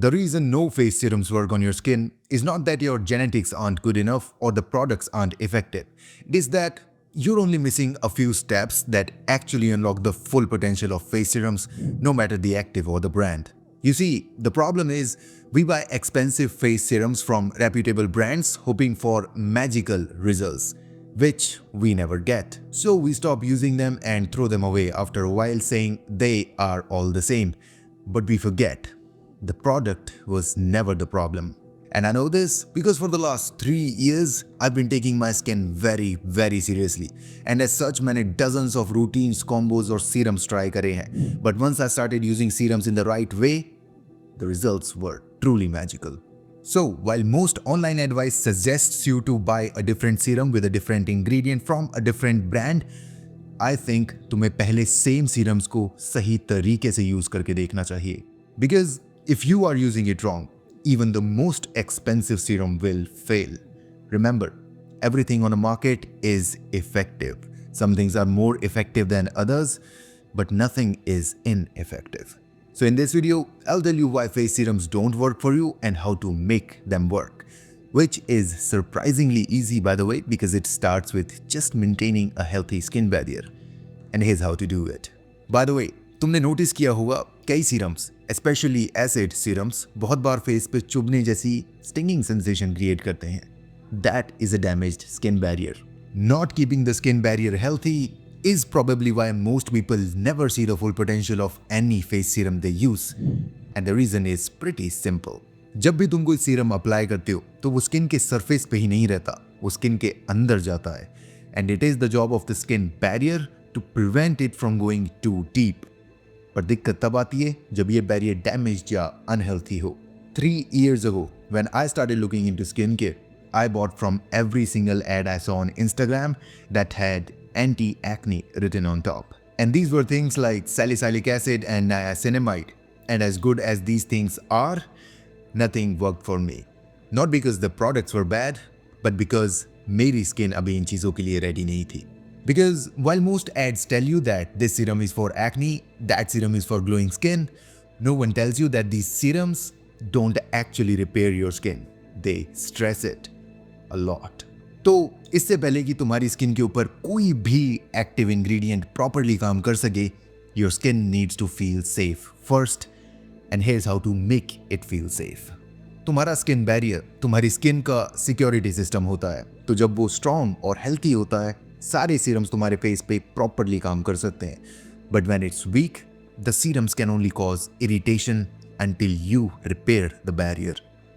The reason no face serums work on your skin is not that your genetics aren't good enough or the products aren't effective. It is that you're only missing a few steps that actually unlock the full potential of face serums, no matter the active or the brand. You see, the problem is we buy expensive face serums from reputable brands hoping for magical results, which we never get. So we stop using them and throw them away after a while saying they are all the same. But we forget the product was never the problem. And I know this because for the last 3 years, I've been taking my skin very seriously. And as such, मैंने dozens of routines, combos और serums try करे हैं. But once I started using serums in the right way, the results were truly magical. So, while most online advice suggests you to buy a different serum with a different ingredient from a different brand, I think तुम्हें पहले same serums को सही तरीके से use करके देखना चाहिए. Because if you are using it wrong, even the most expensive serum will fail. Remember, everything on the market is effective. Some things are more effective than others, but nothing is ineffective. So in this video, I'll tell you why face serums don't work for you and how to make them work. Which is surprisingly easy, by the way, because it starts with just maintaining a healthy skin barrier. And here's how to do it. By the way, तुमने notice किया होगा कई serums, specially acid serums, बहुत बार face पे चुभने जैसी stinging sensation create करते हैं. That is a damaged skin barrier. Not keeping the skin barrier healthy is probably why most people never see the full potential of any face serum they use. And the reason is pretty simple. जब भी तुम कोई serum apply करते हो तो वो skin के surface पे ही नहीं रहता, वो स्किन के अंदर जाता है. And it is the job of the skin barrier to prevent it from going too deep. पर दिक्कत तब आती है जब ये बैरियर डैमेज्ड या अनहेल्थी हो. 3 years ago, when I started looking into skincare, I bought from every single ad I saw on Instagram that had anti-acne written on top. And these were things like salicylic acid and niacinamide. And as good as these things are, nothing worked for me. Not because the products were bad, but because मेरी skin अभी इन चीज़ों के लिए ready नहीं थी. Because while most ads tell you that this serum is for acne, that serum is for glowing skin, no one tells you that these serums don't actually repair your skin. They stress it a lot. तो इससे पहले कि तुम्हारी skin के ऊपर कोई भी active ingredient properly काम कर सके, your skin needs to feel safe first, and here's how to make it feel safe. तुम्हारा स्किन बैरियर तुम्हारी स्किन का सिक्योरिटी सिस्टम होता है. तो जब वो स्ट्रॉन्ग और हेल्थी होता है, सारे सीरम्स तुम्हारे फेस पे प्रॉपरली काम कर सकते हैं. But when it's weak, the serums can only cause irritation until you repair the barrier.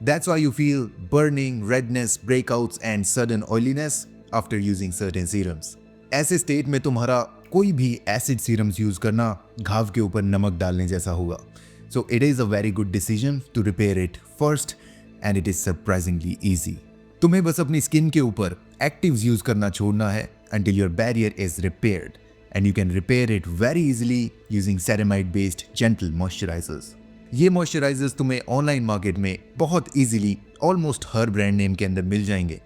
That's why you feel burning, redness, breakouts and sudden oiliness after using certain serums. ऐसे state में तुम्हारा कोई भी acid serums use करना घाव के ऊपर नमक डालने जैसा होगा. So it is a very good decision to repair it first, and it is surprisingly easy. तुम्हें बस अपनी स्किन के ऊपर एक्टिव्स यूज करना छोड़ना है until your barrier is repaired, and you can repair it very easily using ceramide based gentle moisturizers. ये moisturisers तुम्हें ऑनलाइन मार्केट में बहुत इजीली ऑलमोस्ट हर ब्रांड नेम के अंदर मिल जाएंगे.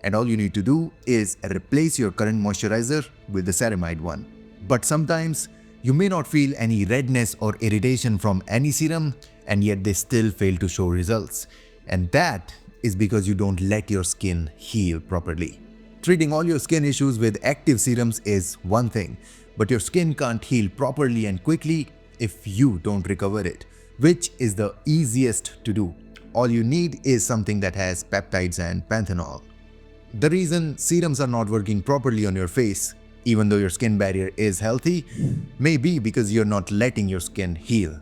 And all you need to do is replace your current moisturizer with the ceramide one. But sometimes you may not feel any redness or irritation from any serum, and yet they still fail to show results. And that is because you don't let your skin heal properly. Treating all your skin issues with active serums is one thing, but your skin can't heal properly and quickly if you don't recover it, which is the easiest to do. All you need is something that has peptides and panthenol. The reason serums are not working properly on your face, even though your skin barrier is healthy, may be because you're not letting your skin heal.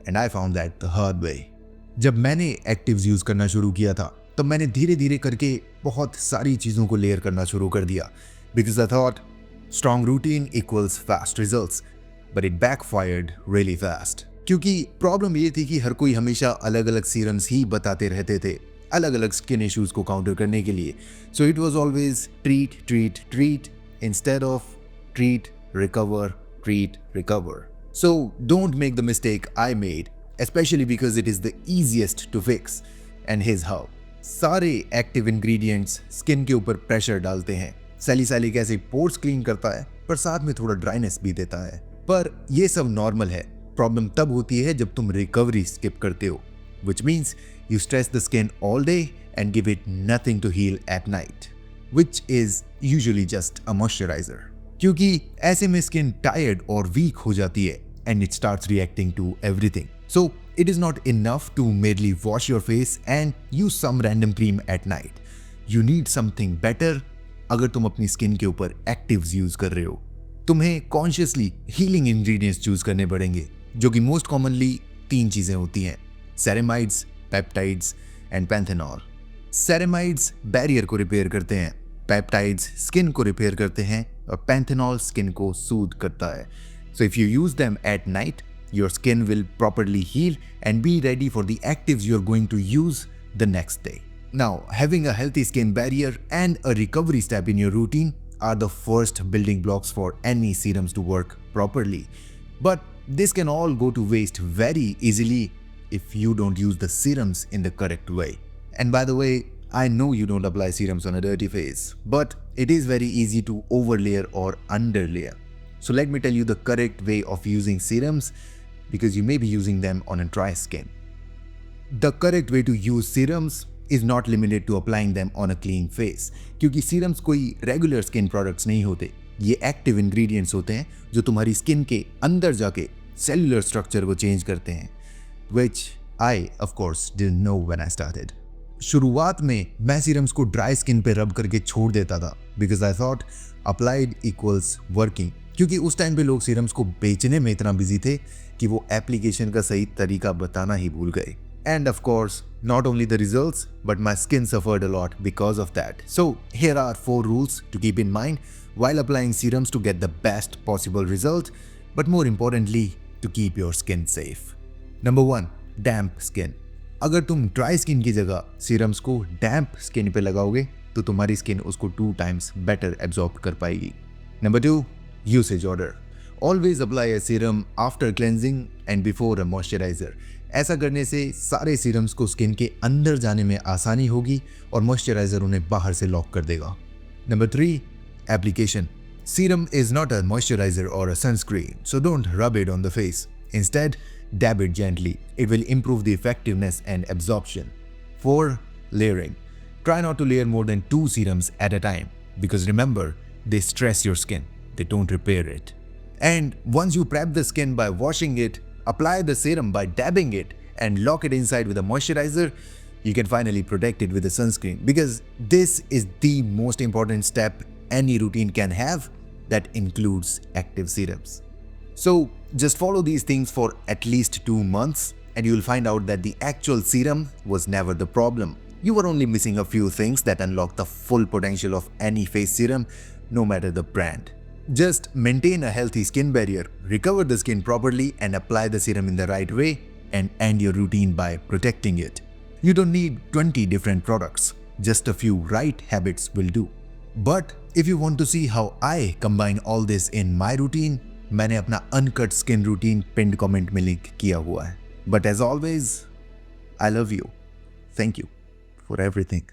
And I found that the hard way. जब मैंने actives use करना शुरू किया था, तब मैंने धीरे धीरे करके बहुत सारी चीज़ों को लेयर करना शुरू कर दिया. Because I thought strong routine equals fast results, but it backfired really fast. क्योंकि प्रॉब्लम ये थी कि हर कोई हमेशा अलग अलग सीरम्स ही बताते रहते थे अलग अलग स्किन इश्यूज को काउंटर करने के लिए. So it was always treat treat treat instead of treat recover treat recover. So don't make the mistake I made, especially because it is the easiest to fix. And here's how. सारे active ingredients skin के ऊपर pressure डालते हैं. Salicylic acid pores clean करता है, पर साथ में थोड़ा ड्राइनेस भी देता है. पर ये सब नॉर्मल है. प्रॉब्लम तब होती है जब तुम रिकवरी स्किप करते हो. which means you stress the skin all day and give it nothing to heal at night, which is usually just a moisturizer. क्योंकि ऐसे में skin tired और weak हो जाती है and it starts reacting to everything. So it is not enough to merely wash your face and use some random cream at night. You need something better. अगर तुम अपनी स्किन के ऊपर actives use कर रहे हो, तुम्हें कॉन्शियसली हीलिंग इंग्रेडिएंट्स चूज करने पड़ेंगे, जो कि मोस्ट कॉमनली 3 चीजें होती हैं: सेरेमाइड्स, पेप्टाइड्स एंड पैंथेनॉल। सेरेमाइड्स बैरियर को रिपेयर करते हैं, पेप्टाइड्स स्किन को रिपेयर करते हैं और पैंथेनॉल स्किन को सूद करता है। So if you use them at night, your skin will properly heal and be ready for the actives you're going to use the next day. Now, having a healthy skin barrier and a recovery step in your routine are the first building blocks for any serums to work properly. But this can all go to waste very easily if you don't use the serums in the correct way. And by the way, I know you don't apply serums on a dirty face, but it is very easy to overlayer or underlayer. So let me tell you the correct way of using serums, because you may be using them on a dry skin. The correct way to use serums is not limited to applying them on a clean face, क्योंकि serums कोई regular skin products नहीं होते। ये active ingredients होते हैं जो तुम्हारी skin के अंदर जाके cellular structure को change करते हैं, which I of course didn't know when I started. शुरुआत में मैं serums को dry skin पे rub करके छोड़ देता था, because I thought applied equals working. क्योंकि उस टाइम पे लोग सीरम्स को बेचने में इतना बिजी थे कि वो एप्लीकेशन का सही तरीका बताना ही भूल गए. And of course, not only the results, but my skin suffered a lot because of that. So here are 4 rules to keep in mind while applying serums to get the best possible result, but more importantly, to keep your skin safe. Number 1, damp skin. अगर तुम dry skin की जगह serums को डैम्प skin पे लगाओगे तो तुम्हारी skin उसको 2 times बेटर एब्जॉर्ब कर पाएगी. Number 2, usage order. Always apply a serum after cleansing and before a moisturizer. ऐसा करने से सारे सीरम्स को स्किन के अंदर जाने में आसानी होगी और मॉइस्चराइजर उन्हें बाहर से लॉक कर देगा. Number 3, application. Serum is not a moisturizer or a sunscreen, so don't rub it on the face. Instead, dab it gently. It will improve the effectiveness and absorption. 4, layering. Try not to layer more than 2 serums at a time, because remember, they stress your skin. They don't repair it. And once you prep the skin by washing it, apply the serum by dabbing it and lock it inside with a moisturizer, you can finally protect it with a sunscreen, because this is the most important step any routine can have that includes active serums. So just follow these things for at least 2 months and you will find out that the actual serum was never the problem. You were only missing a few things that unlock the full potential of any face serum, no matter the brand. Just maintain a healthy skin barrier, recover the skin properly and apply the serum in the right way and end your routine by protecting it. You don't need 20 different products, just a few right habits will do. But if you want to see how I combine all this in my routine, मैंने अपना uncut skin routine pinned comment में link किया हुआ है. But as always, I love you. Thank you for everything.